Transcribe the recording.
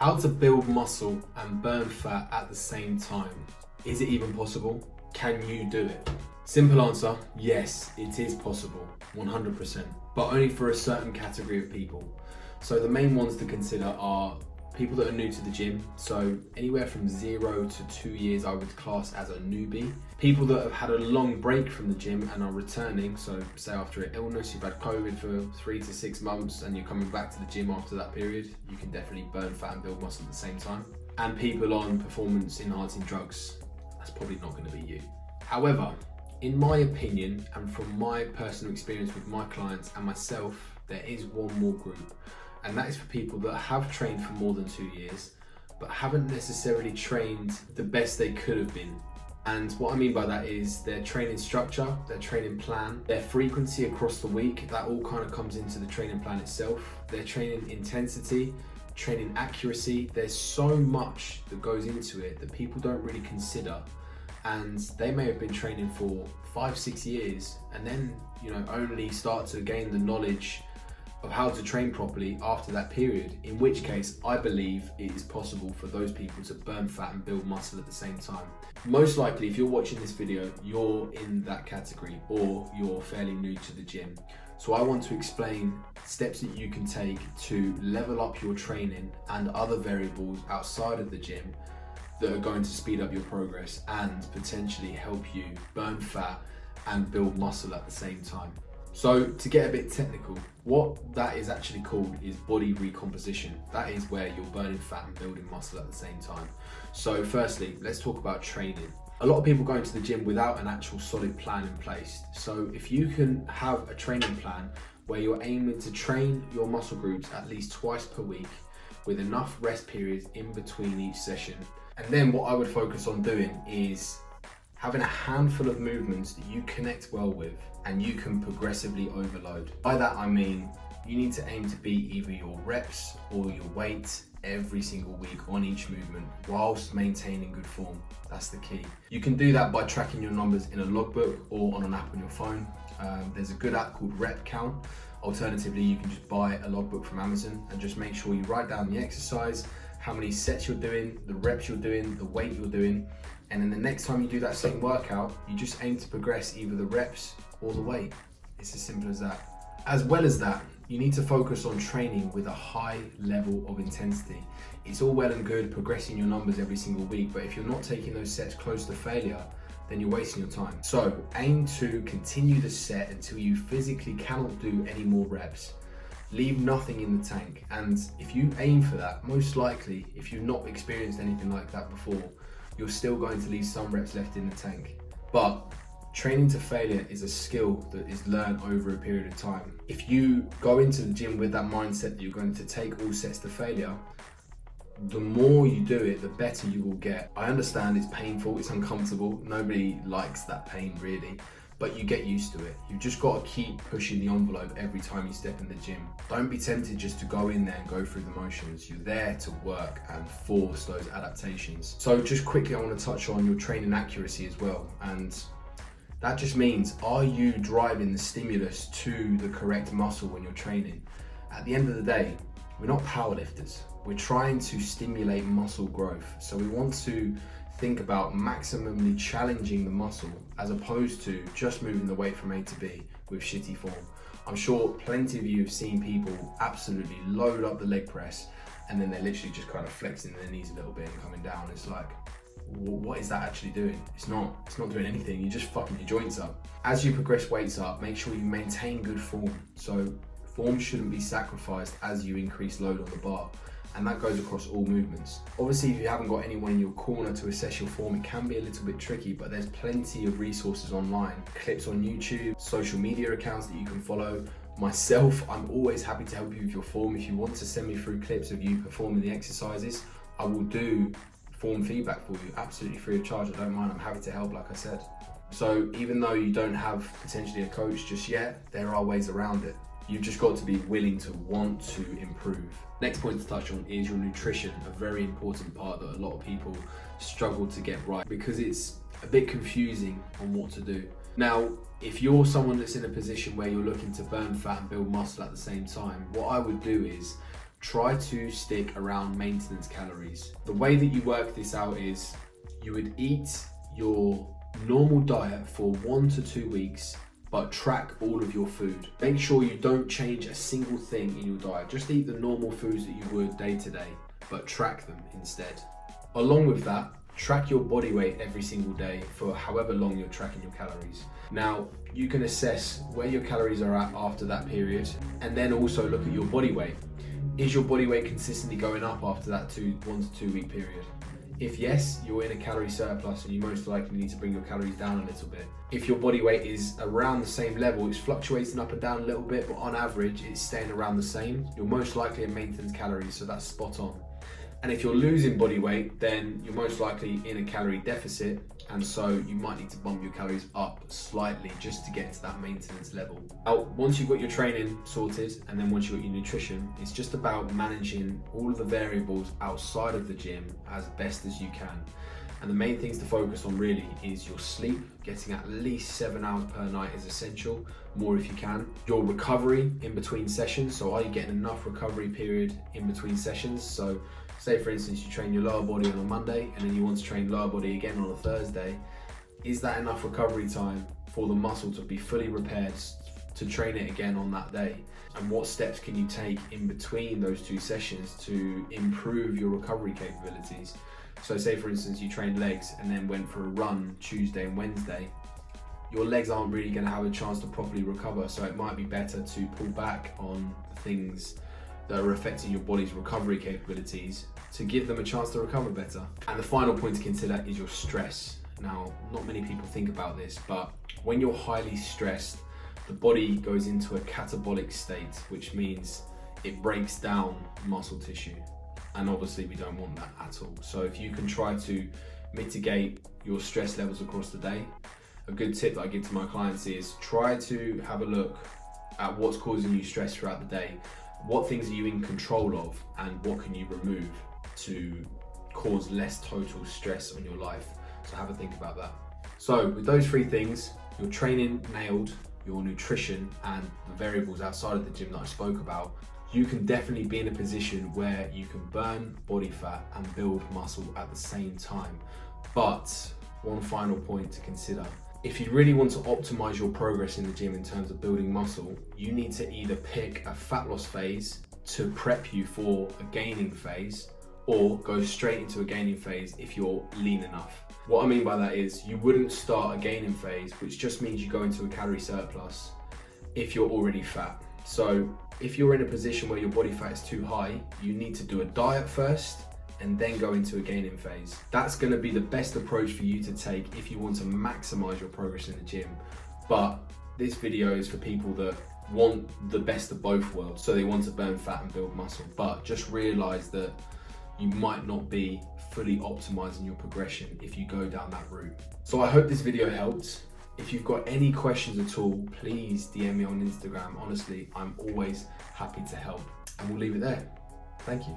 How to build muscle and burn fat at the same time. Is it even possible? Can you do it? Simple answer, yes, it is possible, 100%, but only for a certain category of people. So the main ones to consider are people that are new to the gym, so anywhere from 0 to 2 years I would class as a newbie. People that have had a long break from the gym and are returning, so say after an illness, you've had COVID for 3 to 6 months and you're coming back to the gym after that period, you can definitely burn fat and build muscle at the same time. And people on performance enhancing drugs, that's probably not going to be you. However, in my opinion, and from my personal experience with my clients and myself, there is one more group, and that is for people that have trained for more than 2 years, but haven't necessarily trained the best they could have been. And what I mean by that is their training structure, their training plan, their frequency across the week, that all kind of comes into the training plan itself, their training intensity, training accuracy. There's so much that goes into it that people don't really consider. And they may have been training for 5-6 years and then, only start to gain the knowledge of how to train properly after that period, in which case I believe it is possible for those people to burn fat and build muscle at the same time. Most likely, if you're watching this video, you're in that category or you're fairly new to the gym. So I want to explain steps that you can take to level up your training and other variables outside of the gym that are going to speed up your progress and potentially help you burn fat and build muscle at the same time. So to get a bit technical, what that is actually called is body recomposition. That is where you're burning fat and building muscle at the same time. So firstly, let's talk about training. A lot of people go into the gym without an actual solid plan in place. So if you can have a training plan where you're aiming to train your muscle groups at least twice per week with enough rest periods in between each session. And then what I would focus on doing is having a handful of movements that you connect well with and you can progressively overload. By that I mean you need to aim to beat either your reps or your weight every single week on each movement whilst maintaining good form. That's the key. You can do that by tracking your numbers in a logbook or on an app on your phone. There's a good app called Rep Count. Alternatively, you can just buy a logbook from Amazon and just make sure you write down the exercise, how many sets you're doing, the reps you're doing, the weight you're doing, and then the next time you do that same workout, you just aim to progress either the reps or the weight. It's as simple as that. As well as that, you need to focus on training with a high level of intensity. It's all well and good progressing your numbers every single week, but if you're not taking those sets close to failure, then you're wasting your time. So aim to continue the set until you physically cannot do any more reps. Leave nothing in the tank. And if you aim for that, most likely, if you've not experienced anything like that before, you're still going to leave some reps left in the tank. But training to failure is a skill that is learned over a period of time. If you go into the gym with that mindset that you're going to take all sets to failure, the more you do it, the better you will get. I understand it's painful, it's uncomfortable. Nobody likes that pain really, but you get used to it. You've just got to keep pushing the envelope every time you step in the gym. Don't be tempted just to go in there and go through the motions. You're there to work and force those adaptations. So just quickly, I want to touch on your training accuracy as well. And that just means, are you driving the stimulus to the correct muscle when you're training? At the end of the day, we're not powerlifters. We're trying to stimulate muscle growth. So we want to think about maximally challenging the muscle as opposed to just moving the weight from A to B with shitty form. I'm sure plenty of you have seen people absolutely load up the leg press and then they're literally just kind of flexing their knees a little bit and coming down. It's like, what is that actually doing? It's not doing anything. You're just fucking your joints up. As you progress weights up, make sure you maintain good form. So form shouldn't be sacrificed as you increase load on the bar. And that goes across all movements. Obviously, if you haven't got anyone in your corner to assess your form, it can be a little bit tricky, but there's plenty of resources online, clips on YouTube, social media accounts that you can follow. Myself, I'm always happy to help you with your form. If you want to send me through clips of you performing the exercises, I will do form feedback for you, absolutely free of charge. I don't mind, I'm happy to help, like I said. So even though you don't have potentially a coach just yet, there are ways around it. You've just got to be willing to want to improve. Next point to touch on is your nutrition, a very important part that a lot of people struggle to get right because it's a bit confusing on what to do. Now, if you're someone that's in a position where you're looking to burn fat and build muscle at the same time, what I would do is try to stick around maintenance calories. The way that you work this out is you would eat your normal diet for 1 to 2 weeks, but track all of your food. Make sure you don't change a single thing in your diet. Just eat the normal foods that you would day to day, but track them instead. Along with that, track your body weight every single day for however long you're tracking your calories. Now, you can assess where your calories are at after that period, and then also look at your body weight. Is your body weight consistently going up after that 1 to 2 week period? If yes, you're in a calorie surplus and you most likely need to bring your calories down a little bit. If your body weight is around the same level, it's fluctuating up and down a little bit, but on average it's staying around the same, you're most likely at maintenance calories, so that's spot on. And if you're losing body weight, then you're most likely in a calorie deficit, and so you might need to bump your calories up slightly just to get to that maintenance level. Now, once you've got your training sorted, and then once you've got your nutrition, it's just about managing all of the variables outside of the gym as best as you can. And the main things to focus on really is your sleep. Getting at least 7 hours per night is essential, more if you can. Your recovery in between sessions, so are you getting enough recovery period in between sessions? So say for instance you train your lower body on a Monday and then you want to train lower body again on a Thursday. Is that enough recovery time for the muscle to be fully repaired to train it again on that day? And what steps can you take in between those 2 sessions to improve your recovery capabilities? So say for instance you trained legs and then went for a run Tuesday and Wednesday, your legs aren't really going to have a chance to properly recover, so it might be better to pull back on the things that are affecting your body's recovery capabilities to give them a chance to recover better. And the final point to consider is your stress. Now, not many people think about this, but when you're highly stressed, the body goes into a catabolic state, which means it breaks down muscle tissue. And obviously we don't want that at all. So if you can try to mitigate your stress levels across the day, a good tip that I give to my clients is try to have a look at what's causing you stress throughout the day. What things are you in control of, and what can you remove to cause less total stress on your life? So have a think about that. So with those 3 things, your training nailed, your nutrition and the variables outside of the gym that I spoke about, you can definitely be in a position where you can burn body fat and build muscle at the same time. But one final point to consider. If you really want to optimize your progress in the gym in terms of building muscle, you need to either pick a fat loss phase to prep you for a gaining phase, or go straight into a gaining phase if you're lean enough. What I mean by that is you wouldn't start a gaining phase, which just means you go into a calorie surplus, if you're already fat. So if you're in a position where your body fat is too high, you need to do a diet first and then go into a gaining phase. That's going to be the best approach for you to take if you want to maximize your progress in the gym. But this video is for people that want the best of both worlds. So they want to burn fat and build muscle, but just realize that you might not be fully optimizing your progression if you go down that route. So I hope this video helped. If you've got any questions at all, please DM me on Instagram. Honestly, I'm always happy to help. And we'll leave it there. Thank you.